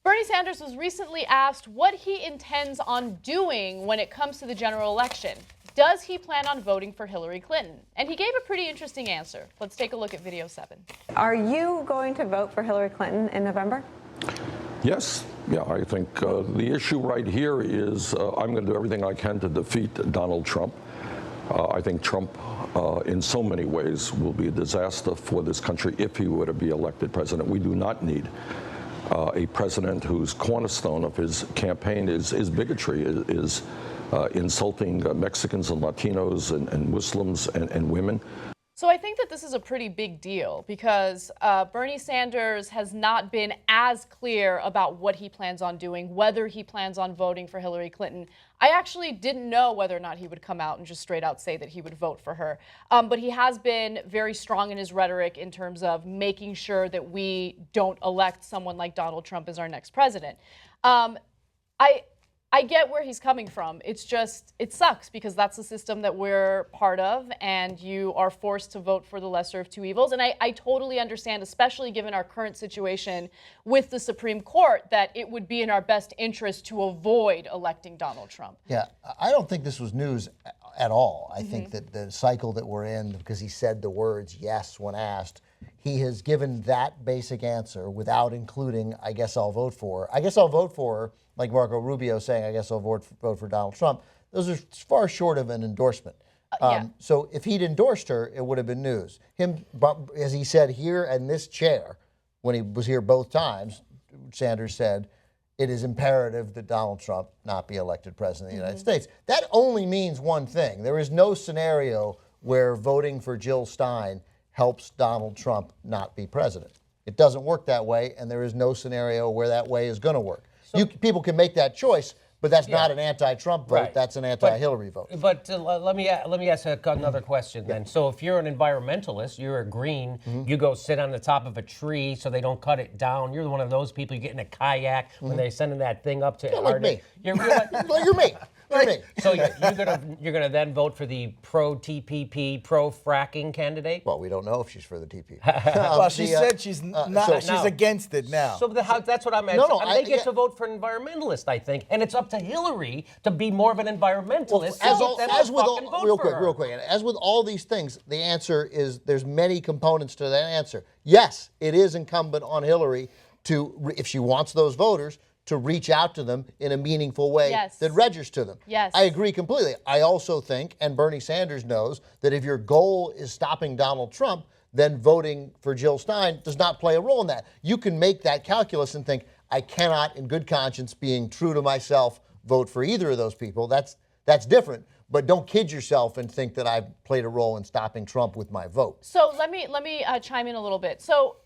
Bernie Sanders was recently asked what he intends on doing when it comes to the general election. Does he plan on voting for Hillary Clinton? And he gave a pretty interesting answer. Let's take a look at video 7. Are you going to vote for Hillary Clinton in November? Yes. Yeah, I think the issue right here is I'm going to do everything I can to defeat Donald Trump. I think Trump, in so many ways, will be a disaster for this country if he were to be elected president. We do not need a president whose cornerstone of his campaign is bigotry, is insulting Mexicans and Latinos and Muslims and women. So I think that this is a pretty big deal because Bernie Sanders has not been as clear about what he plans on doing, whether he plans on voting for Hillary Clinton. I actually didn't know whether or not he would come out and just straight out say that he would vote for her. But he has been very strong in his rhetoric in terms of making sure that we don't elect someone like Donald Trump as our next president. I get where he's coming from. It's just, it sucks because that's the system that we're part of, and you are forced to vote for the lesser of two evils. And I totally understand, especially given our current situation with the Supreme Court, that it would be in our best interest to avoid electing Donald Trump. Yeah, I don't think this was news at all. I think that the cycle that we're in, because he said the words yes when asked, he has given that basic answer without including, I guess I'll vote for her. I guess I'll vote for her, like Marco Rubio saying, I guess I'll vote for Donald Trump. Those are far short of an endorsement. So if he'd endorsed her, it would have been news. Him, as he said here in this chair, when he was here both times, Sanders said, it is imperative that Donald Trump not be elected president of the United States. That only means one thing. There is no scenario where voting for Jill Stein helps Donald Trump not be president. It doesn't work that way, and there is no scenario where that way is going to work. So, people can make that choice, but that's not an anti-Trump vote. Right. That's an anti-Hillary vote. But let me ask another question then. So if you're an environmentalist, you're a green, you go sit on the top of a tree so they don't cut it down. You're one of those people. You get in a kayak when they're sending that thing up to. Like me. You're like, you're me. Right. So you're gonna then vote for the pro-TPP, pro-fracking candidate? Well, we don't know if she's for the TPP. Well, she said she's not. She's against it now. So that's what I'm asking. They get to vote for an environmentalist, I think, and it's up to Hillary to be more of an environmentalist. Real quick, and as with all these things, the answer is there's many components to that answer. Yes, it is incumbent on Hillary to, if she wants those voters, to reach out to them in a meaningful way that registers to them. Yes. I agree completely. I also think, and Bernie Sanders knows, that if your goal is stopping Donald Trump, then voting for Jill Stein does not play a role in that. You can make that calculus and think, I cannot, in good conscience, being true to myself, vote for either of those people. That's different. But don't kid yourself and think that I've played a role in stopping Trump with my vote. So let me chime in a little bit. So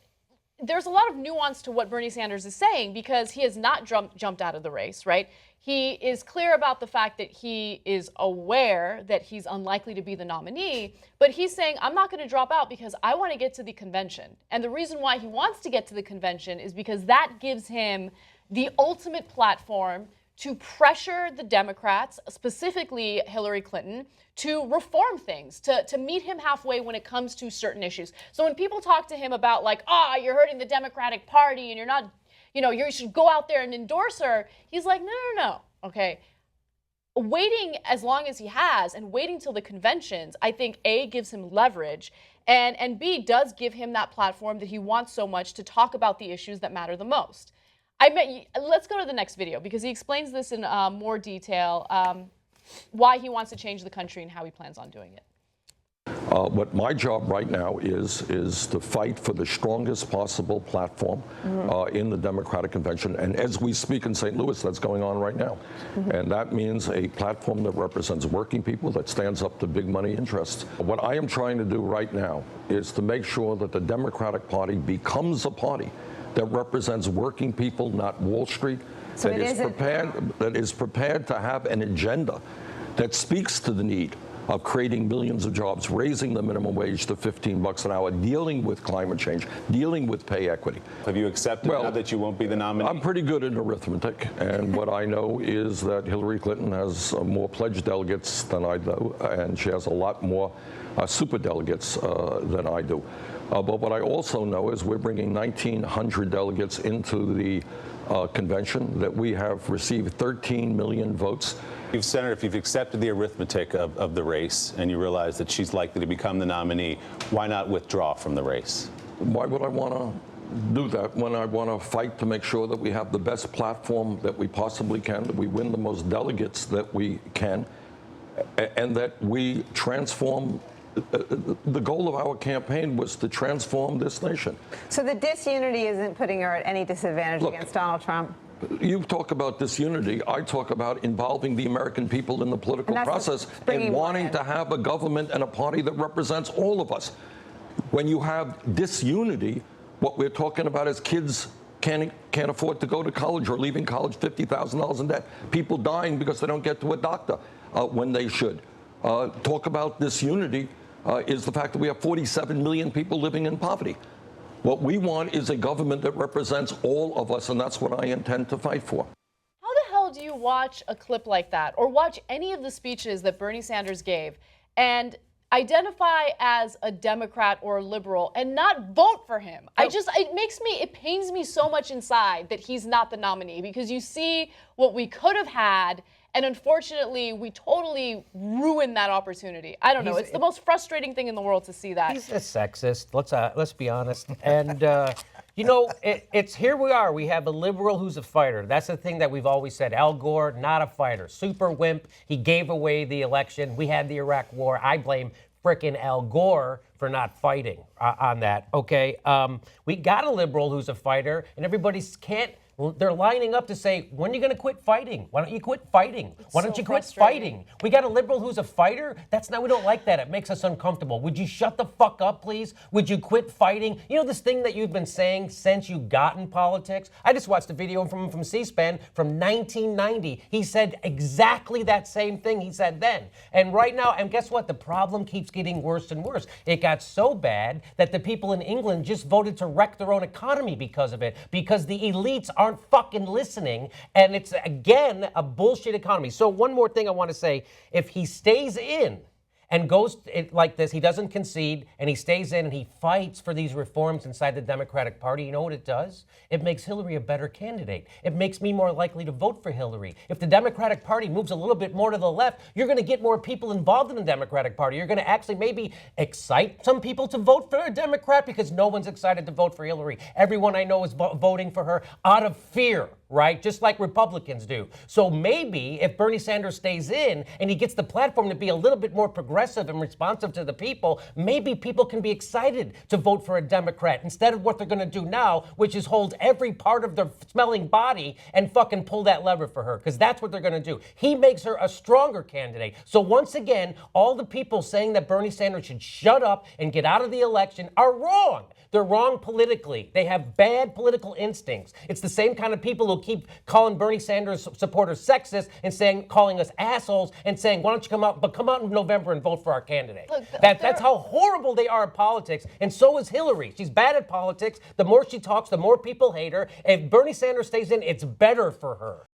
there's a lot of nuance to what Bernie Sanders is saying because he has not jumped out of the race, right? He is clear about the fact that he is aware that he's unlikely to be the nominee, but he's saying, I'm not going to drop out because I want to get to the convention. And the reason why he wants to get to the convention is because that gives him the ultimate platform to pressure the Democrats, specifically Hillary Clinton, to reform things, to meet him halfway when it comes to certain issues. So when people talk to him about like, you're hurting the Democratic Party and you're not, you should go out there and endorse her, he's like, no, okay. Waiting as long as he has and waiting till the conventions, I think A, gives him leverage, and B, does give him that platform that he wants so much to talk about the issues that matter the most. Let's go to the next video because he explains this in more detail, why he wants to change the country and how he plans on doing it. What my job right now is to fight for the strongest possible platform in the Democratic Convention. And as we speak in St. Louis, that's going on right now. And that means a platform that represents working people, that stands up to big money interests. What I am trying to do right now is to make sure that the Democratic Party becomes a party that represents working people, not Wall Street, so that is prepared to have an agenda that speaks to the need of creating millions of jobs, raising the minimum wage to $15 an hour, dealing with climate change, dealing with pay equity. Have you accepted now that you won't be the nominee? I'm pretty good in arithmetic, and what I know is that Hillary Clinton has more pledged delegates than I do, and she has a lot more superdelegates than I do. But what I also know is we're bringing 1,900 delegates into the convention, that we have received 13 million votes. Senator, if you've accepted the arithmetic of the race and you realize that she's likely to become the nominee, why not withdraw from the race? Why would I want to do that when I want to fight to make sure that we have the best platform that we possibly can, that we win the most delegates that we can, and that we transform? The goal of our campaign was to transform this nation. So the disunity isn't putting her at any disadvantage against Donald Trump? You talk about disunity. I talk about involving the American people in the political process and wanting to have a government and a party that represents all of us. When you have disunity, what we're talking about is kids can't afford to go to college or leaving college $50,000 in debt. People dying because they don't get to a doctor when they should. Talk about disunity is the fact that we have 47 million people living in poverty. What we want is a government that represents all of us, and that's what I intend to fight for. How the hell do you watch a clip like that, or watch any of the speeches that Bernie Sanders gave, and identify as a Democrat or a liberal and not vote for him? It pains me so much inside that he's not the nominee, because you see what we could have had, and unfortunately, we totally ruined that opportunity. I don't know. It's the most frustrating thing in the world to see that. He's a sexist. Let's be honest. And you know, it's here we are. We have a liberal who's a fighter. That's the thing that we've always said. Al Gore, not a fighter, super wimp. He gave away the election. We had the Iraq War. I blame frickin' Al Gore for not fighting on that. Okay, we got a liberal who's a fighter, and they're lining up to say, when are you going to quit fighting? Why don't you quit fighting? Why don't you quit fighting? We got a liberal who's a fighter? We don't like that. It makes us uncomfortable. Would you shut the fuck up, please? Would you quit fighting? You know this thing that you've been saying since you got in politics? I just watched a video from C-SPAN from 1990. He said exactly that same thing he said then. And right now, and guess what? The problem keeps getting worse and worse. It got so bad that the people in England just voted to wreck their own economy because of it, because the elites aren't fucking listening, and it's again a bullshit economy. So one more thing I want to say: if he stays in and goes like this, he doesn't concede, and he stays in and he fights for these reforms inside the Democratic Party, you know what it does? It makes Hillary a better candidate. It makes me more likely to vote for Hillary. If the Democratic Party moves a little bit more to the left, you're going to get more people involved in the Democratic Party. You're going to actually maybe excite some people to vote for a Democrat, because no one's excited to vote for Hillary. Everyone I know is voting for her out of fear, right? Just like Republicans do. So maybe if Bernie Sanders stays in and he gets the platform to be a little bit more progressive and responsive to the people, maybe people can be excited to vote for a Democrat instead of what they're going to do now, which is hold every part of their smelling body and fucking pull that lever for her, because that's what they're going to do. He makes her a stronger candidate. So once again, all the people saying that Bernie Sanders should shut up and get out of the election are wrong. They're wrong politically. They have bad political instincts. It's the same kind of people who keep calling Bernie Sanders supporters sexist and calling us assholes and saying, why don't you come out in November and vote for our candidate? Look, that's how horrible they are at politics. And so is Hillary. She's bad at politics. The more she talks, the more people hate her. If Bernie Sanders stays in, it's better for her.